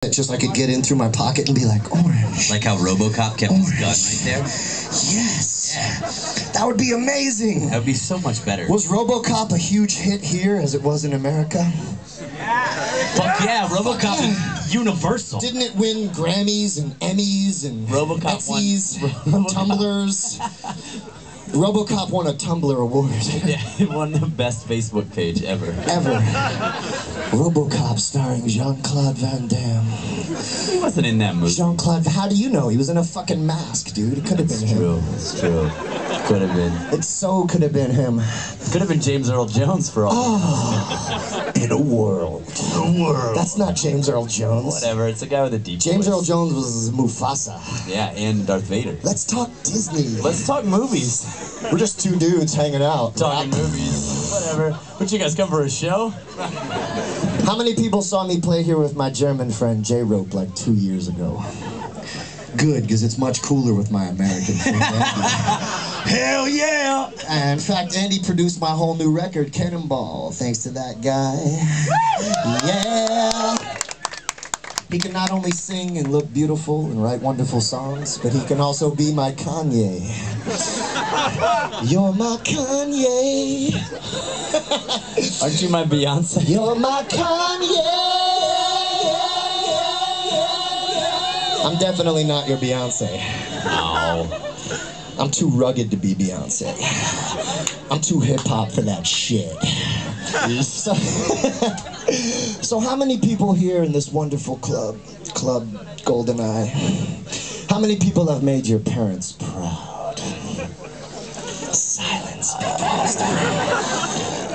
That just I could get in through my pocket and be like, orange. Like how RoboCop kept his gun right there? Yes. Yeah. That would be amazing. That would be so much better. Was RoboCop a huge hit here as it was in America? Fuck yeah, RoboCop is universal. Didn't it win Grammys and Emmys and RoboCop Tumblrs? RoboCop won a Tumblr award. Yeah, it won the best Facebook page ever. RoboCop starring Jean-Claude Van Damme. He wasn't in that movie. Jean-Claude, how do you know? He was in a fucking mask, dude. It could have been him. It's true. Could have been. It so could have been him. Could have been James Earl Jones for all. Oh, in a world. That's not James Earl Jones. Whatever, it's a guy with a deep James voice. Earl Jones was Mufasa. Yeah, and Darth Vader. Let's talk Disney. Let's talk movies. We're just two dudes hanging out. Talking movies. Whatever. What, you guys come for a show? How many people saw me play here with my German friend J-Rope like 2 years ago? Good, because it's much cooler with my American friend Andy. Hell yeah! And in fact, Andy produced my whole new record, Cannonball, thanks to that guy. Yeah! He can not only sing and look beautiful and write wonderful songs, but he can also be my Kanye. You're my Kanye. Aren't you my Beyonce? You're my Kanye. I'm definitely not your Beyonce. No. I'm too rugged to be Beyonce. I'm too hip-hop for that shit. So how many people here in this wonderful club GoldenEye, how many people have made your parents proud? Silence.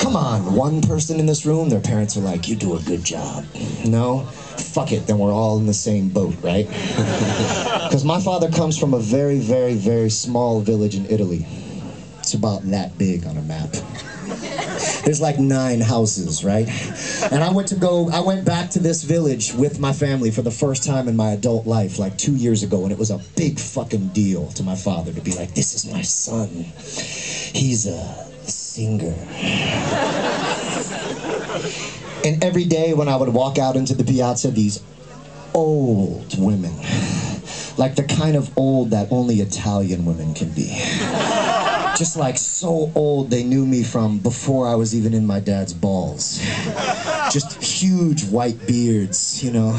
Come on, one person in this room, their parents are like, you do a good job. No? Fuck it, then we're all in the same boat, right? Because my father comes from a very, very, very small village in Italy. It's about that big on a map. There's like 9 houses, right? And I went back to this village with my family for the first time in my adult life, like 2 years ago, and it was a big fucking deal to my father to be like, this is my son. He's a singer. And every day when I would walk out into the piazza, these old women, like the kind of old that only Italian women can be. Just like so old they knew me from before I was even in my dad's balls. Just huge white beards, you know,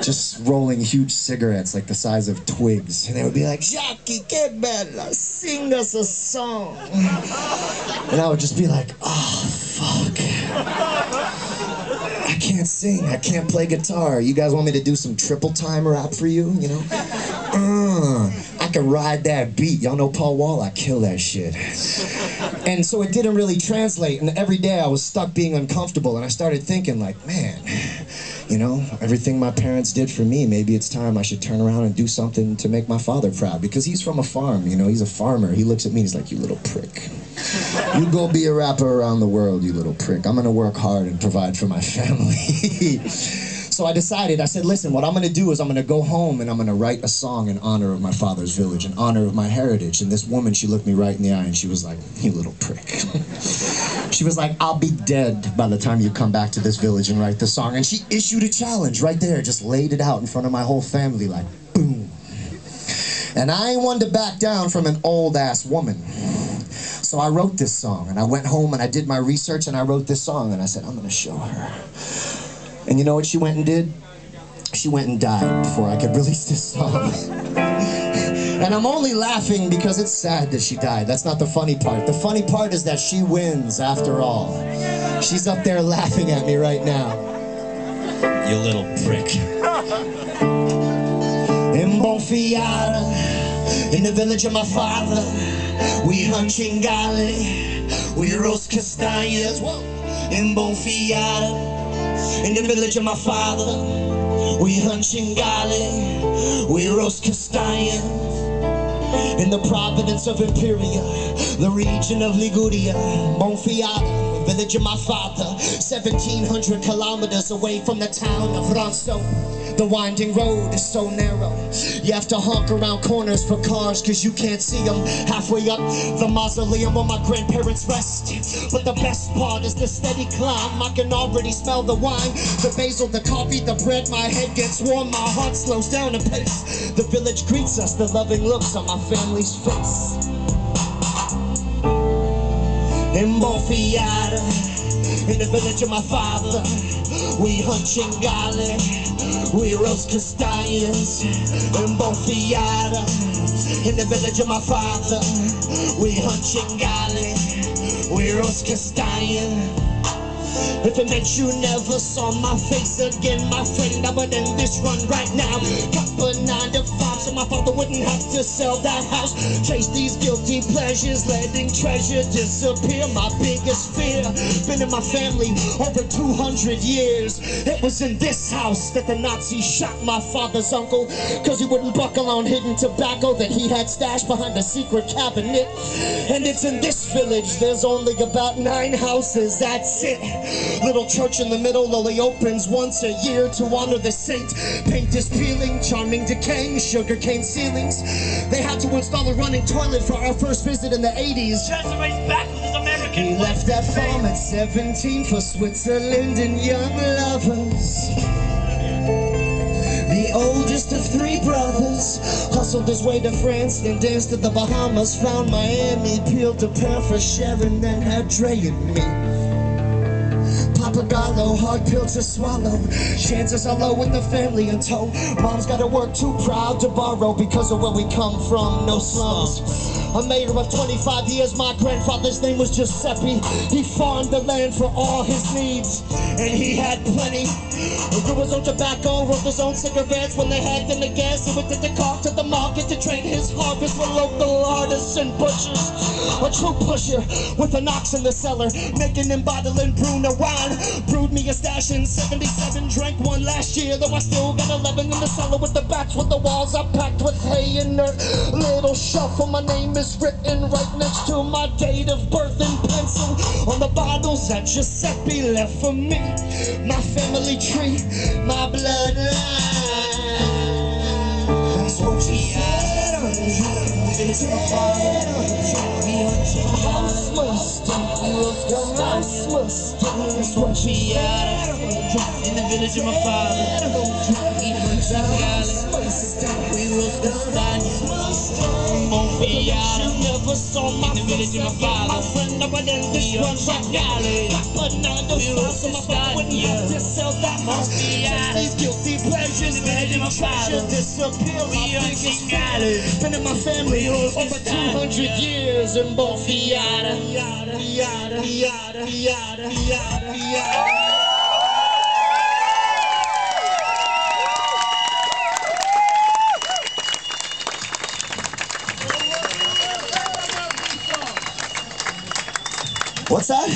just rolling huge cigarettes like the size of twigs. And they would be like, Jackie, que bella, sing us a song. And I would just be like, oh, fuck. I can't sing, I can't play guitar. You guys want me to do some triple time rap for you, you know? I can ride that beat. Y'all know Paul Wall? I kill that shit. And so it didn't really translate, and every day I was stuck being uncomfortable, and I started thinking like, man, you know, everything my parents did for me, maybe it's time I should turn around and do something to make my father proud, because he's from a farm, you know, he's a farmer. He looks at me and he's like, you little prick. You go be a rapper around the world, you little prick. I'm gonna work hard and provide for my family. So I decided, I said, listen, what I'm gonna do is I'm gonna go home and I'm gonna write a song in honor of my father's village, in honor of my heritage. And this woman, she looked me right in the eye and she was like, you little prick. She was like, I'll be dead by the time you come back to this village and write the song. And she issued a challenge right there, just laid it out in front of my whole family, like, boom. And I ain't one to back down from an old ass woman. So I wrote this song, and I went home and I did my research and I wrote this song, and I said, I'm gonna show her. And you know what she went and did? She went and died before I could release this song. And I'm only laughing because it's sad that she died. That's not the funny part. The funny part is that she wins after all. She's up there laughing at me right now. You little prick. In Bonfiata, in the village of my father, we hunt cingale, we roast castañas. In Bonfiata, in the village of my father, we hunt cingale, we roast castañas. In the province of Imperia, the region of Liguria, Bonfiata, village of my father, 1,700 kilometers away from the town of Ronso. The winding road is so narrow. You have to honk around corners for cars, cause you can't see them. Halfway up the mausoleum where my grandparents rest. But the best part is the steady climb. I can already smell the wine, the basil, the coffee, the bread. My head gets warm, my heart slows down a pace. The village greets us, the loving looks on my family's face. In Bonfiata, in the village of my father, we hunt Chingali, we roast castañas. In Bonfiata, in the village of my father, we hunt Chingali, we roast castañas. If it meant you never saw my face again, my friend, I would end this run right now. Got a 9 to 5 so my father wouldn't have to sell that house. Chase these guilty pleasures, letting treasure disappear. My biggest fear, been in my family over 200 years. It was in this house that the Nazis shot my father's uncle, cause he wouldn't buckle on hidden tobacco that he had stashed behind a secret cabinet. And it's in this village, there's only about 9 houses, that's it. Little church in the middle only opens once a year to honor the saint. Paint is peeling, charming decaying, sugarcane ceilings. They had to install a running toilet for our first visit in the 80s. He left that farm at 17 for Switzerland and young lovers. The oldest of 3 brothers hustled his way to France, then danced to the Bahamas, found Miami, peeled a pear for Sharon, then had Dre and me. Papagallo, hard pill to swallow. Chances are low with the family in tow. Mom's gotta work, too proud to borrow because of where we come from, no slums. A mayor of 25 years, my grandfather's name was Giuseppe. He farmed the land for all his needs, and he had plenty. He grew his own tobacco, rolled his own cigarettes. When they had them to gas, he went to the car to the market to trade his harvest with local artists and butchers. A true pusher with an ox in the cellar, making and bottling Bruno wine. Brewed me a stash in 77, drank one last year, though I still got 11 in the cellar with the bats, with the walls I packed with hay and dirt. Little shuffle, my name is written right next to my date of birth in pencil on the bottles that Giuseppe left for me. My family tree, my bloodline. That's what she said. It's my father. That's what she had in the village of my father. We hunt Chingali, we roast castañas. Bonfiata, never saw my in the village of my father. My friend, I went in this one Chingali. But now the house of my father wouldn't have to sell that house. These guilty pleasures, letting treasure disappear. We hunt Chingali. Been in my family over 200 years in Bonfiata. Yada, yada, yada, yada, yada, yada. What's that?